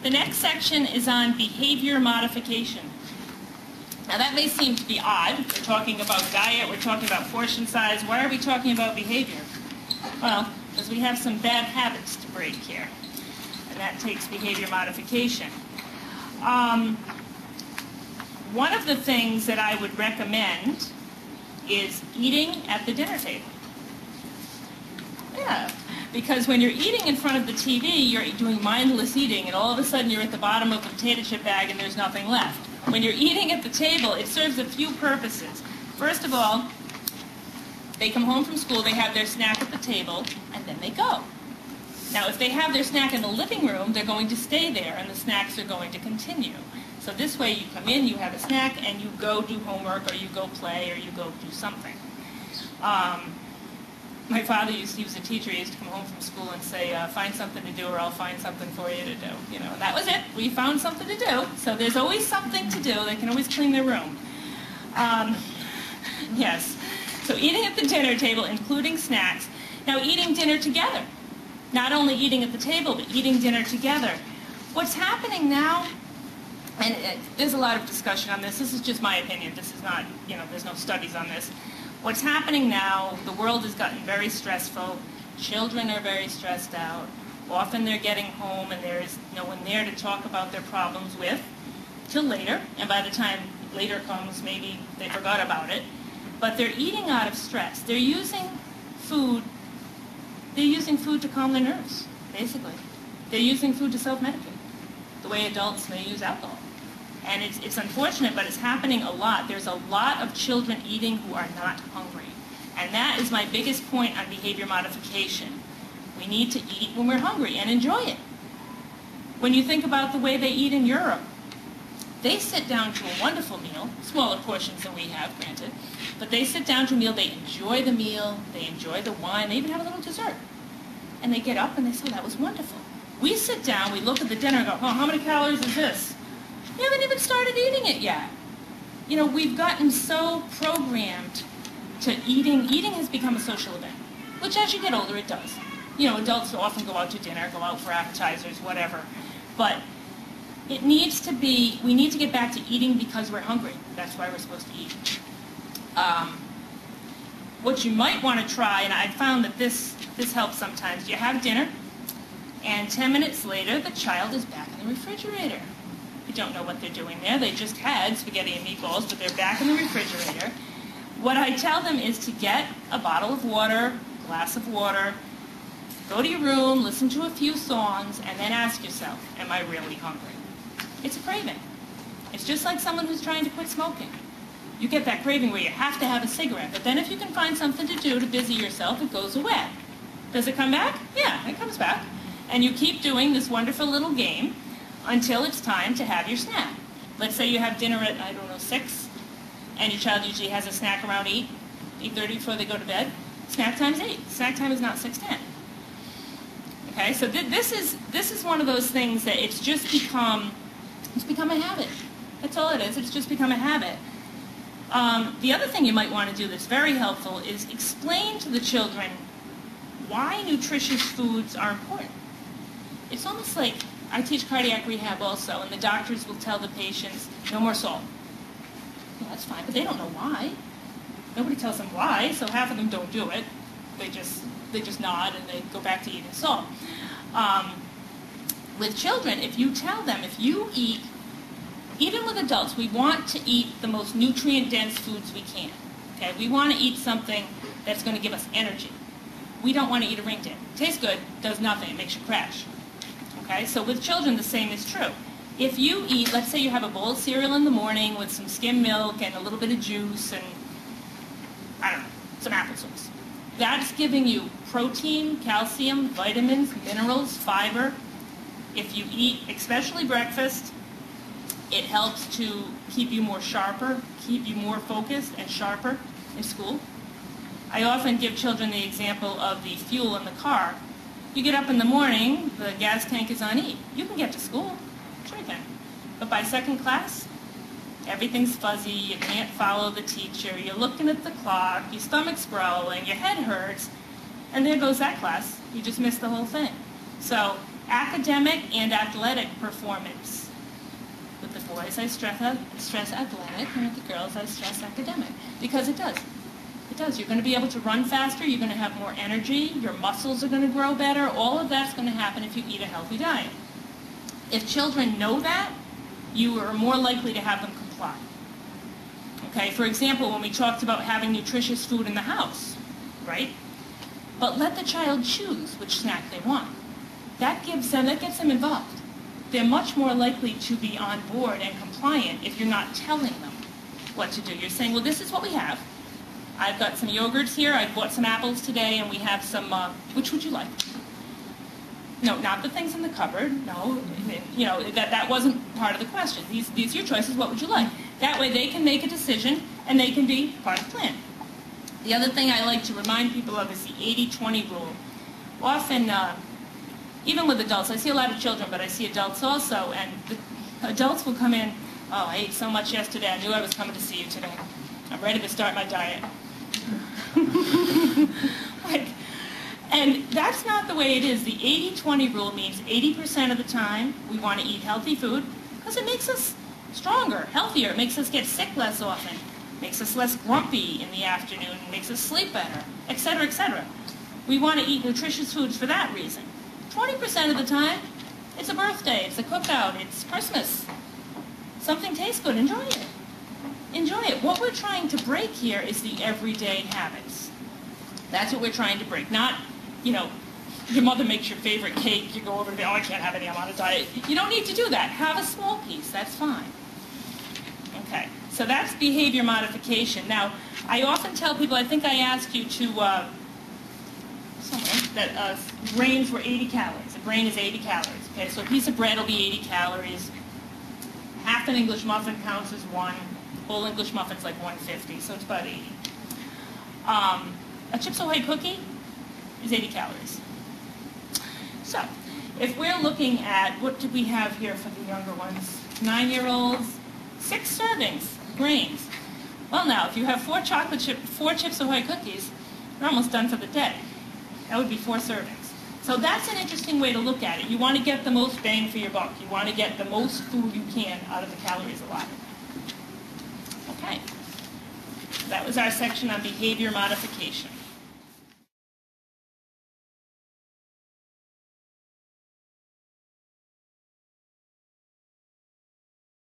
The next section is on behavior modification. Now that may seem to be odd. We're talking about diet, we're talking about portion size. Why are we talking about behavior? Well, because we have some bad habits to break here. And that takes behavior modification. One of the things that I would recommend is eating at the dinner table. Yeah, because when you're eating in front of the TV, you're doing mindless eating, and all of a sudden you're at the bottom of the potato chip bag and there's nothing left. When you're eating at the table, it serves a few purposes. First of all, they come home from school, they have their snack at the table, and then they go. Now, if they have their snack in the living room, they're going to stay there, and the snacks are going to continue. So this way, you come in, you have a snack, and you go do homework, or you go play, or you go do something. My father he was a teacher. He used to come home from school and say, find something to do or I'll find something for you to do. You know, and that was it. We found something to do. So there's always something to do. They can always clean their room. Yes. So eating at the dinner table, including snacks. Now eating dinner together. Not only eating at the table, but eating dinner together. What's happening now, and there's a lot of discussion on this. This is just my opinion. This is not, there's no studies on this. What's happening now, the world has gotten very stressful. Children are very stressed out. Often they're getting home and there is no one there to talk about their problems with till later. And by the time later comes, maybe they forgot about it. But they're eating out of stress. They're using food to calm their nerves, basically. They're using food to self-medicate, the way adults may use alcohol. And it's unfortunate, but it's happening a lot. There's a lot of children eating who are not hungry. And that is my biggest point on behavior modification. We need to eat when we're hungry and enjoy it. When you think about the way they eat in Europe, they sit down to a wonderful meal, smaller portions than we have, granted, but they sit down to a meal, they enjoy the meal, they enjoy the wine, they even have a little dessert. And they get up and they say, that was wonderful. We sit down, we look at the dinner and go, oh, how many calories is this? You haven't even started eating it yet. We've gotten so programmed to eating. Eating has become a social event, which as you get older, it does. Adults often go out to dinner, go out for appetizers, whatever. But it needs to be, we need to get back to eating because we're hungry. That's why we're supposed to eat. What you might want to try, and I found that this helps sometimes, you have dinner, and 10 minutes later, the child is back in the refrigerator. You don't know what they're doing there. They just had spaghetti and meatballs, but they're back in the refrigerator. What I tell them is to get a bottle of water, a glass of water, go to your room, listen to a few songs, and then ask yourself, am I really hungry? It's a craving. It's just like someone who's trying to quit smoking. You get that craving where you have to have a cigarette, but then if you can find something to do to busy yourself, it goes away. Does it come back? Yeah, it comes back. And you keep doing this wonderful little game until it's time to have your snack. Let's say you have dinner at, 6, and your child usually has a snack around 8, 8:30 before they go to bed. Snack time's 8. Snack time is not 6:10. Okay, so this is one of those things that it's become a habit. That's all it is. It's just become a habit. The other thing you might want to do that's very helpful is explain to the children why nutritious foods are important. It's almost like I teach cardiac rehab also, and the doctors will tell the patients, no more salt. Well, that's fine, but they don't know why. Nobody tells them why, so half of them don't do it. They just nod and they go back to eating salt. With children, if you tell them, if you eat, even with adults, we want to eat the most nutrient-dense foods we can. Okay, we want to eat something that's going to give us energy. We don't want to eat a ring dip. Tastes good, does nothing, it makes you crash. Okay, so with children, the same is true. If you eat, let's say you have a bowl of cereal in the morning with some skim milk and a little bit of juice and, some applesauce. That's giving you protein, calcium, vitamins, minerals, fiber. If you eat, especially breakfast, it helps to keep you more sharper, keep you more focused and sharper in school. I often give children the example of the fuel in the car. You get up in the morning, the gas tank is on E. You can get to school, sure you can. But by second class, everything's fuzzy, you can't follow the teacher, you're looking at the clock, your stomach's growling, your head hurts, and there goes that class. You just missed the whole thing. So academic and athletic performance. With the boys, I stress athletic, and with the girls, I stress academic. Because it does. It does. You're going to be able to run faster, you're going to have more energy, your muscles are going to grow better. All of that's going to happen if you eat a healthy diet. If children know that, you are more likely to have them comply. Okay, for example, when we talked about having nutritious food in the house, right? But let the child choose which snack they want. That gets them involved. They're much more likely to be on board and compliant if you're not telling them what to do. You're saying, well, this is what we have. I've got some yogurts here, I bought some apples today, and we have some, which would you like? No, not the things in the cupboard, no, you know, that wasn't part of the question. These are your choices, what would you like? That way they can make a decision, and they can be part of the plan. The other thing I like to remind people of is the 80-20 rule. Often, even with adults, I see a lot of children, but I see adults also, and the adults will come in, oh, I ate so much yesterday, I knew I was coming to see you today. I'm ready to start my diet. And that's not the way it is. The 80-20 rule means 80% of the time we want to eat healthy food because it makes us stronger, healthier. It makes us get sick less often. It makes us less grumpy in the afternoon. It makes us sleep better, etc., etc. We want to eat nutritious foods for that reason. 20% of the time, it's a birthday, it's a cookout, it's Christmas. Something tastes good, enjoy it. Enjoy it. What we're trying to break here is the everyday habits. That's what we're trying to break. Not, you know, your mother makes your favorite cake, you go over to oh, I can't have any, I'm on a diet. You don't need to do that. Have a small piece, that's fine. Okay, so that's behavior modification. Now, I often tell people, I think I asked you to, somewhere, that grains were 80 calories. A grain is 80 calories. Okay, so a piece of bread will be 80 calories. Half an English muffin counts as one. Whole English muffin's like 150, so it's about 80. A Chips Ahoy cookie is 80 calories. So, if we're looking at, what do we have here for the younger ones? 9-year-olds, 6 servings, grains. Well now, if you have 4 Chips Ahoy cookies, you're almost done for the day. That would be 4 servings. So that's an interesting way to look at it. You want to get the most bang for your buck. You want to get the most food you can out of the calories allotted. Okay. That was our section on behavior modification.